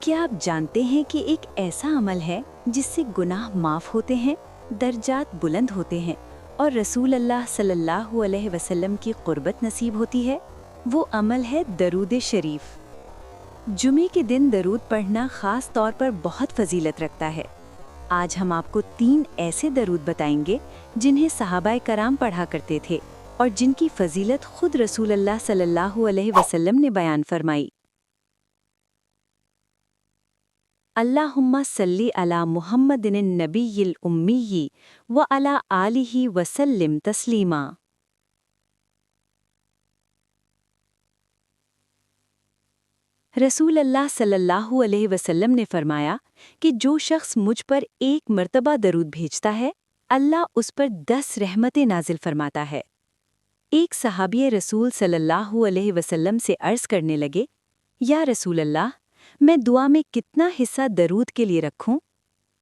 क्या आप जानते हैं कि एक ऐसा अमल है जिससे गुनाह माफ़ होते हैं, दर्जात बुलंद होते हैं और रसूल अल्लाह सल्लल्लाहु अलैहि वसल्लम की क़ुर्बत नसीब होती है? वो अमल है दरूद शरीफ। जुमे के दिन दरूद पढ़ना ख़ास तौर पर बहुत फजीलत रखता है। आज हम आपको 3 ऐसे दरूद बताएंगे जिन्हें सहाबाए कराम पढ़ा करते थे और जिनकी फजीलत खुद रसूल अल्लाह सल्लल्लाहु अलैहि वसल्लम ने बयान फरमाई। अल्लाहुम्मा सल्ली अला मुहम्मदिन नबीयिल उम्मीय्यि व अला आलिही वसल्लिम तस्लीमा। रसूल अल्लाह सल्लल्लाहु अलैहि वसल्लम ने फरमाया कि जो शख्स मुझ पर एक मर्तबा दरूद भेजता है, अल्लाह उस पर 10 रहमतें नाजिल फरमाता है। एक सहाबी रसूल सल्लल्लाहु अलैहि वसल्लम से अर्ज़ करने लगे, या रसूल अल्लाह, मैं दुआ में कितना हिस्सा दरूद के लिए रखूं?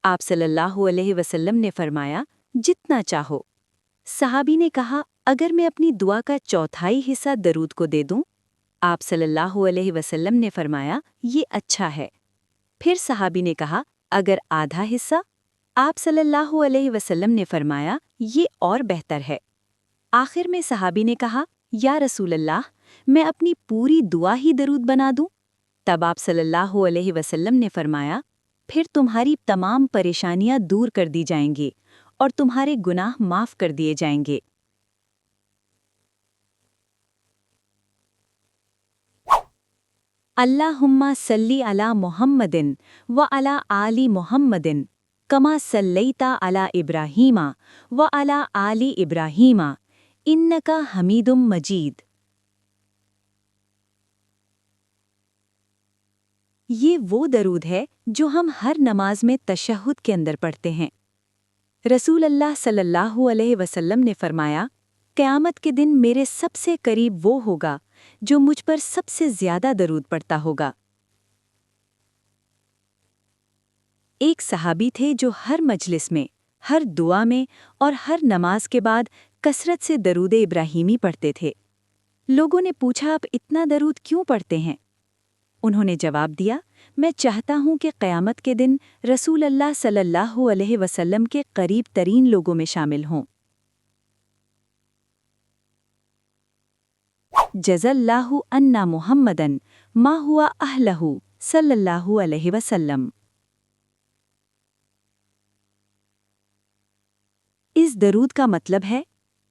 आप सल्लल्लाहु अलैहि वसल्लम ने फरमाया, जितना चाहो। सहाबी ने कहा, अगर मैं अपनी दुआ का चौथाई हिस्सा दरूद को दे दूं? आप सल्लल्लाहु अलैहि वसल्लम ने फरमाया, ये अच्छा है। फिर सहाबी ने कहा, अगर आधा हिस्सा? आप सल्लल्लाहु अलैहि वसल्लम ने फरमाया, ये और बेहतर है। आखिर में सहाबी ने कहा, या रसूल अल्लाह, मैं अपनी पूरी दुआ ही दरूद बना दूं? तब आप सल्लल्लाहु अलैहि वसल्लम ने फरमाया, फिर तुम्हारी तमाम परेशानियां दूर कर दी जाएंगी और तुम्हारे गुनाह माफ कर दिए जाएंगे। अल्लाहुम्मा सल्ली अला मुहम्मदिन व अला आली मुहम्मदिन कमा सल्लैता अला इब्राहीमा व अला आली इब्राहीमा इन्नका हमीदुम मजीद। ये वो दरूद है जो हम हर नमाज में तशहुद के अंदर पढ़ते हैं। रसूल अल्लाह सल्लल्लाहु अलैहि वसल्लम ने फरमाया, क़यामत के दिन मेरे सबसे करीब वो होगा जो मुझ पर सबसे ज़्यादा दरूद पढ़ता होगा। एक सहाबी थे जो हर मजलिस में, हर दुआ में और हर नमाज के बाद कसरत से दरूद इब्राहीमी पढ़ते थे। लोगों ने पूछा, आप इतना दरूद क्यों पढ़ते हैं? उन्होंने जवाब दिया, मैं चाहता हूं कि क़यामत के दिन रसूल अल्लाह सल्लल्लाहु अलैहि वसल्लम के करीब तरीन लोगों में शामिल हों। जज़ल्लाहु अन्ना मुहम्मदन मा हुआ अहलहु सल्लल्लाहु अलैहि वसल्लम। इस दरूद का मतलब है,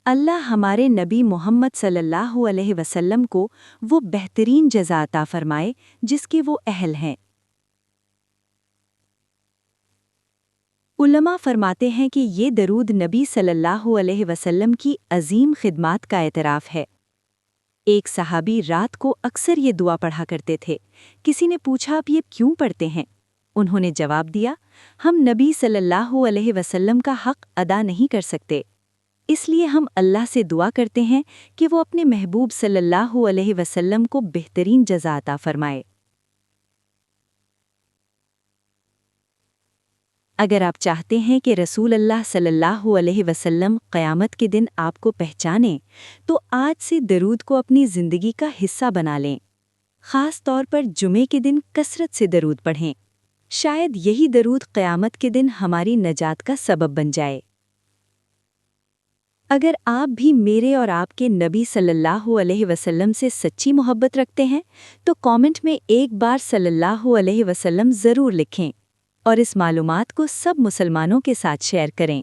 अल्लाह हमारे नबी मोहम्मद सल्लल्लाहु अलैहि वसल्लम को वो बेहतरीन जज़ा अता फरमाए जिसके वो अहल हैं। उलमा फरमाते हैं कि ये दरूद नबी सल्लल्लाहु अलैहि वसल्लम की अजीम खिदमात का एतराफ़ है। एक सहाबी रात को अक्सर ये दुआ पढ़ा करते थे। किसी ने पूछा, आप ये क्यों पढ़ते हैं? उन्होंने जवाब दिया, हम नबी सल्लल्लाहु अलैहि वसल्लम का हक़ अदा नहीं कर सकते, इसलिए हम अल्लाह से दुआ करते हैं कि वो अपने महबूब सल्लल्लाहु अलैहि वसल्लम को बेहतरीन जज़ा अता फरमाए। अगर आप चाहते हैं कि रसूल अल्लाह सल्लल्लाहु अलैहि वसल्लम क़यामत के दिन आपको पहचानें, तो आज से दरूद को अपनी ज़िंदगी का हिस्सा बना लें। ख़ास तौर पर जुमे के दिन कसरत से दरूद पढ़ें। शायद यही दरूद क़यामत के दिन हमारी नजात का सबब बन जाए। अगर आप भी मेरे और आपके नबी सल्लल्लाहु अलैहि वसल्लम से सच्ची मोहब्बत रखते हैं, तो कमेंट में एक बार सल्लल्लाहु अलैहि वसल्लम ज़रूर लिखें और इस मालूमात को सब मुसलमानों के साथ शेयर करें।